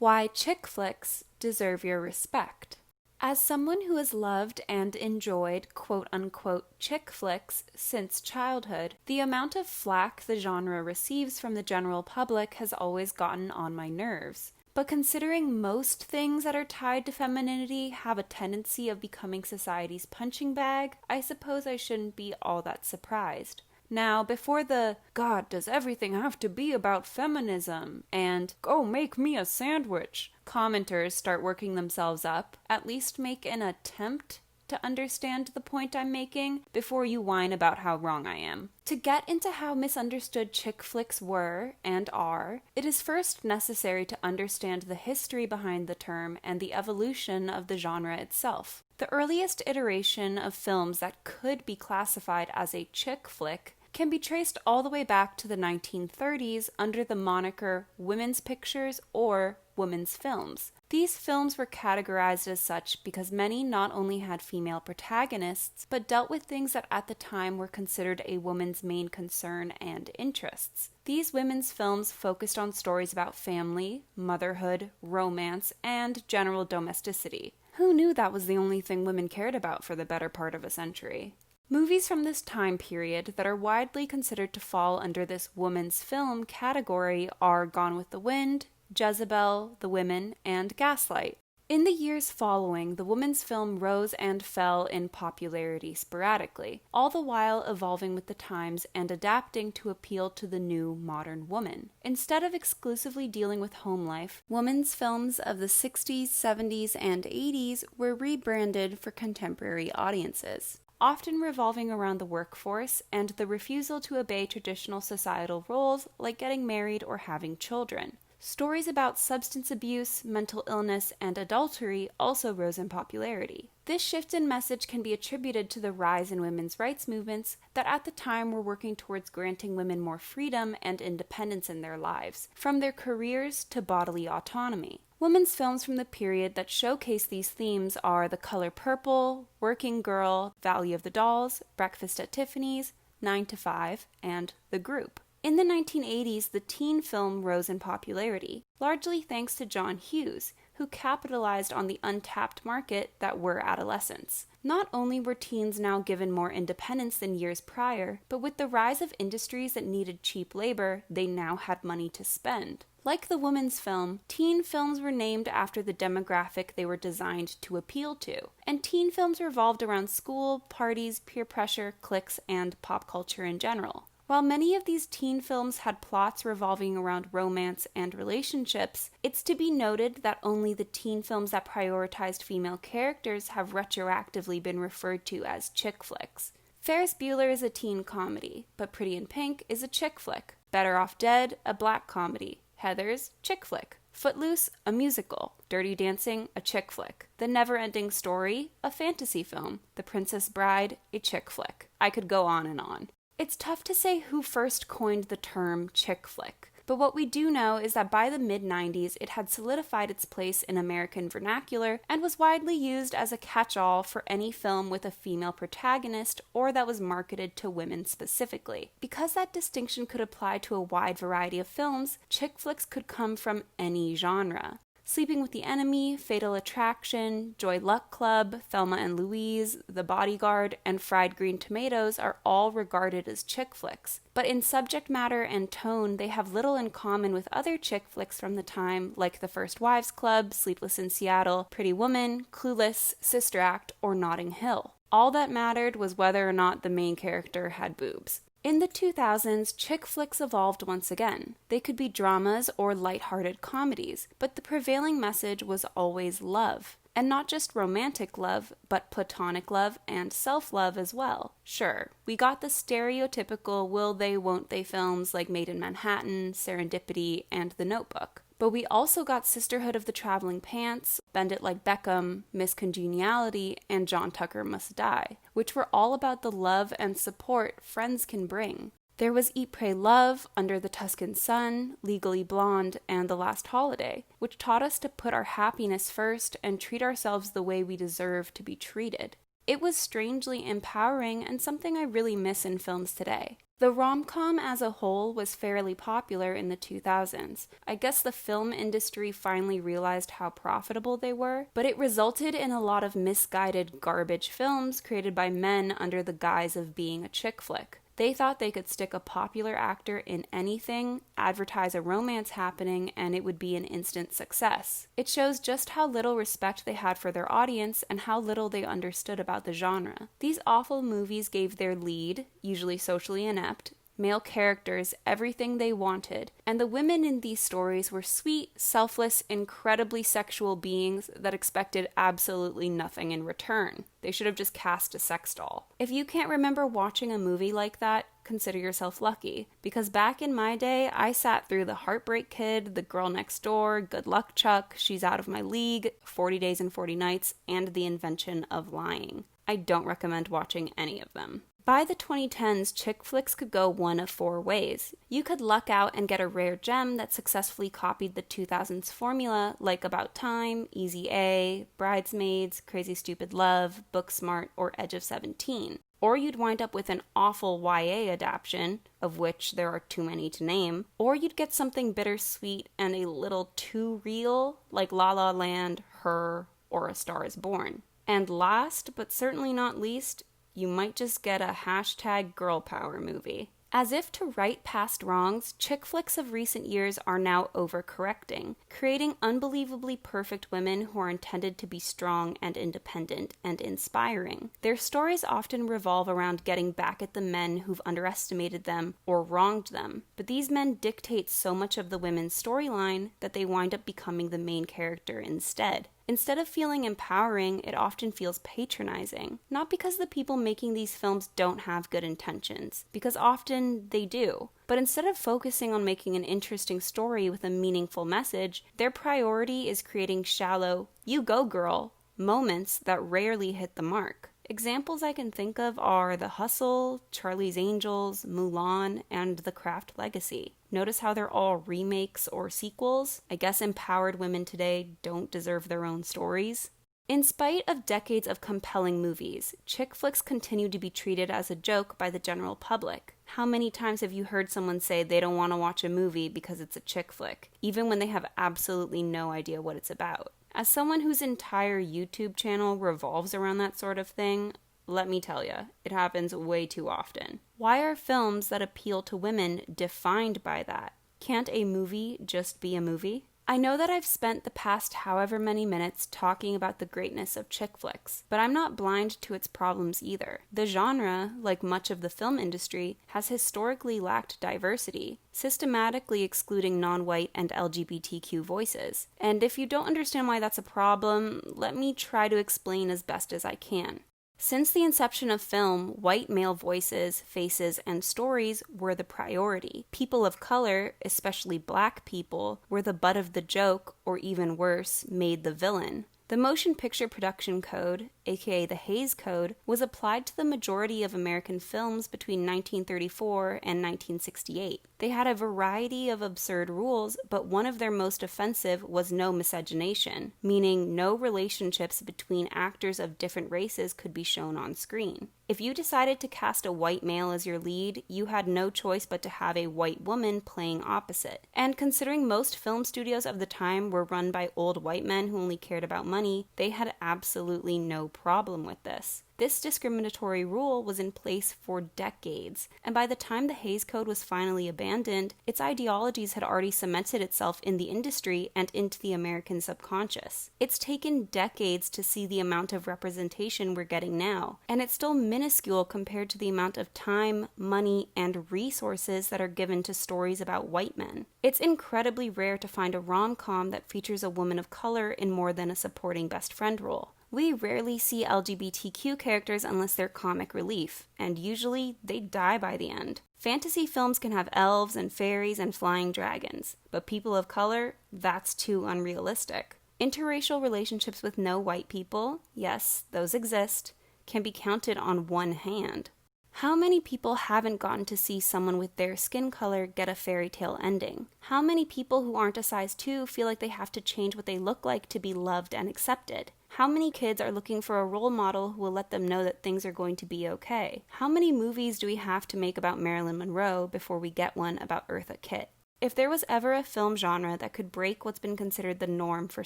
Why chick flicks deserve your respect. As someone who has loved and enjoyed quote-unquote chick flicks since childhood, the amount of flack the genre receives from the general public has always gotten on my nerves. But considering most things that are tied to femininity have a tendency of becoming society's punching bag, I suppose I shouldn't be all that surprised. Now, before the, God, does everything have to be about feminism, and go make me a sandwich, commenters start working themselves up, at least make an attempt to understand the point I'm making before you whine about how wrong I am. To get into how misunderstood chick flicks were and are, it is first necessary to understand the history behind the term and the evolution of the genre itself. The earliest iteration of films that could be classified as a chick flick can be traced all the way back to the 1930s under the moniker women's pictures or women's films. These films were categorized as such because many not only had female protagonists, but dealt with things that at the time were considered a woman's main concern and interests. These women's films focused on stories about family, motherhood, romance, and general domesticity. Who knew that was the only thing women cared about for the better part of a century? Movies from this time period that are widely considered to fall under this woman's film category are Gone with the Wind, Jezebel, The Women, and Gaslight. In the years following, the woman's film rose and fell in popularity sporadically, all the while evolving with the times and adapting to appeal to the new modern woman. Instead of exclusively dealing with home life, women's films of the 60s, 70s, and 80s were rebranded for contemporary audiences, often revolving around the workforce and the refusal to obey traditional societal roles like getting married or having children. Stories about substance abuse, mental illness, and adultery also rose in popularity. This shift in message can be attributed to the rise in women's rights movements that at the time were working towards granting women more freedom and independence in their lives, from their careers to bodily autonomy. Women's films from the period that showcase these themes are The Color Purple, Working Girl, Valley of the Dolls, Breakfast at Tiffany's, 9 to 5, and The Group. In the 1980s, the teen film rose in popularity, largely thanks to John Hughes, who capitalized on the untapped market that were adolescents. Not only were teens now given more independence than years prior, but with the rise of industries that needed cheap labor, they now had money to spend. Like the women's film, teen films were named after the demographic they were designed to appeal to, and teen films revolved around school, parties, peer pressure, cliques, and pop culture in general. While many of these teen films had plots revolving around romance and relationships, it's to be noted that only the teen films that prioritized female characters have retroactively been referred to as chick flicks. Ferris Bueller is a teen comedy, but Pretty in Pink is a chick flick. Better Off Dead, a black comedy. Heathers, chick flick. Footloose, a musical. Dirty Dancing, a chick flick. The Never-Ending Story, a fantasy film. The Princess Bride, a chick flick. I could go on and on. It's tough to say who first coined the term chick flick, but what we do know is that by the mid-90s it had solidified its place in American vernacular and was widely used as a catch-all for any film with a female protagonist or that was marketed to women specifically. Because that distinction could apply to a wide variety of films, chick flicks could come from any genre. Sleeping with the Enemy, Fatal Attraction, Joy Luck Club, Thelma and Louise, The Bodyguard, and Fried Green Tomatoes are all regarded as chick flicks. But in subject matter and tone, they have little in common with other chick flicks from the time, like The First Wives Club, Sleepless in Seattle, Pretty Woman, Clueless, Sister Act, or Notting Hill. All that mattered was whether or not the main character had boobs. In the 2000s, chick flicks evolved once again. They could be dramas or lighthearted comedies, but the prevailing message was always love. And not just romantic love, but platonic love and self-love as well. Sure, we got the stereotypical will they, won't they films like Made in Manhattan, Serendipity, and The Notebook. But we also got Sisterhood of the Traveling Pants, Bend It Like Beckham, Miss Congeniality, and John Tucker Must Die, which were all about the love and support friends can bring. There was Eat, Pray, Love, Under the Tuscan Sun, Legally Blonde, and The Last Holiday, which taught us to put our happiness first and treat ourselves the way we deserve to be treated. It was strangely empowering and something I really miss in films today. The rom-com as a whole was fairly popular in the 2000s. I guess the film industry finally realized how profitable they were, but it resulted in a lot of misguided garbage films created by men under the guise of being a chick flick. They thought they could stick a popular actor in anything, advertise a romance happening, and it would be an instant success. It shows just how little respect they had for their audience and how little they understood about the genre. These awful movies gave their lead, usually socially inept, male characters everything they wanted, and the women in these stories were sweet, selfless, incredibly sexual beings that expected absolutely nothing in return. They should have just cast a sex doll. If you can't remember watching a movie like that, consider yourself lucky, because back in my day, I sat through The Heartbreak Kid, The Girl Next Door, Good Luck Chuck, She's Out of My League, 40 Days and 40 Nights, and The Invention of Lying. I don't recommend watching any of them. By the 2010s, chick flicks could go one of four ways. You could luck out and get a rare gem that successfully copied the 2000s formula, like About Time, Easy A, Bridesmaids, Crazy Stupid Love, Booksmart, or Edge of 17. Or you'd wind up with an awful YA adaptation, of which there are too many to name, or you'd get something bittersweet and a little too real, like La La Land, Her, or A Star is Born. And last, but certainly not least, you might just get a hashtag girl power movie. As if to right past wrongs, chick flicks of recent years are now overcorrecting, creating unbelievably perfect women who are intended to be strong and independent and inspiring. Their stories often revolve around getting back at the men who've underestimated them or wronged them, but these men dictate so much of the women's storyline that they wind up becoming the main character instead. Instead of feeling empowering, it often feels patronizing. Not because the people making these films don't have good intentions, because often they do. But instead of focusing on making an interesting story with a meaningful message, their priority is creating shallow, you go girl, moments that rarely hit the mark. Examples I can think of are The Hustle, Charlie's Angels, Mulan, and The Craft Legacy. Notice how they're all remakes or sequels? I guess empowered women today don't deserve their own stories. In spite of decades of compelling movies, chick flicks continue to be treated as a joke by the general public. How many times have you heard someone say they don't want to watch a movie because it's a chick flick, even when they have absolutely no idea what it's about? As someone whose entire YouTube channel revolves around that sort of thing, let me tell you, it happens way too often. Why are films that appeal to women defined by that? Can't a movie just be a movie? I know that I've spent the past however many minutes talking about the greatness of chick flicks, but I'm not blind to its problems either. The genre, like much of the film industry, has historically lacked diversity, systematically excluding non-white and LGBTQ voices. And if you don't understand why that's a problem, let me try to explain as best as I can. Since the inception of film, white male voices, faces, and stories were the priority. People of color, especially black people, were the butt of the joke, or even worse, made the villain. The Motion Picture Production Code, aka the Hays Code, was applied to the majority of American films between 1934 and 1968. They had a variety of absurd rules, but one of their most offensive was no miscegenation, meaning no relationships between actors of different races could be shown on screen. If you decided to cast a white male as your lead, you had no choice but to have a white woman playing opposite. And considering most film studios of the time were run by old white men who only cared about money, they had absolutely no problem with this. This discriminatory rule was in place for decades, and by the time the Hays Code was finally abandoned, its ideologies had already cemented itself in the industry and into the American subconscious. It's taken decades to see the amount of representation we're getting now, and it's still minuscule compared to the amount of time, money, and resources that are given to stories about white men. It's incredibly rare to find a rom-com that features a woman of color in more than a supporting best friend role. We rarely see LGBTQ characters unless they're comic relief, and usually they die by the end. Fantasy films can have elves and fairies and flying dragons, but people of color, that's too unrealistic. Interracial relationships with no white people, yes, those exist, can be counted on one hand. How many people haven't gotten to see someone with their skin color get a fairy tale ending? How many people who aren't a size 2 feel like they have to change what they look like to be loved and accepted? How many kids are looking for a role model who will let them know that things are going to be okay? How many movies do we have to make about Marilyn Monroe before we get one about Eartha Kitt? If there was ever a film genre that could break what's been considered the norm for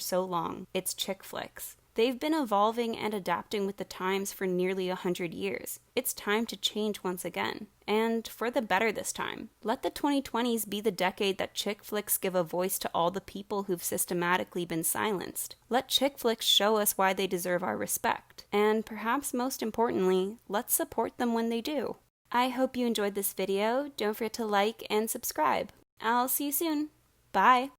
so long, it's chick flicks. They've been evolving and adapting with the times for nearly 100 years. It's time to change once again. And for the better this time. Let the 2020s be the decade that chick flicks give a voice to all the people who've systematically been silenced. Let chick flicks show us why they deserve our respect. And perhaps most importantly, let's support them when they do. I hope you enjoyed this video. Don't forget to like and subscribe. I'll see you soon. Bye!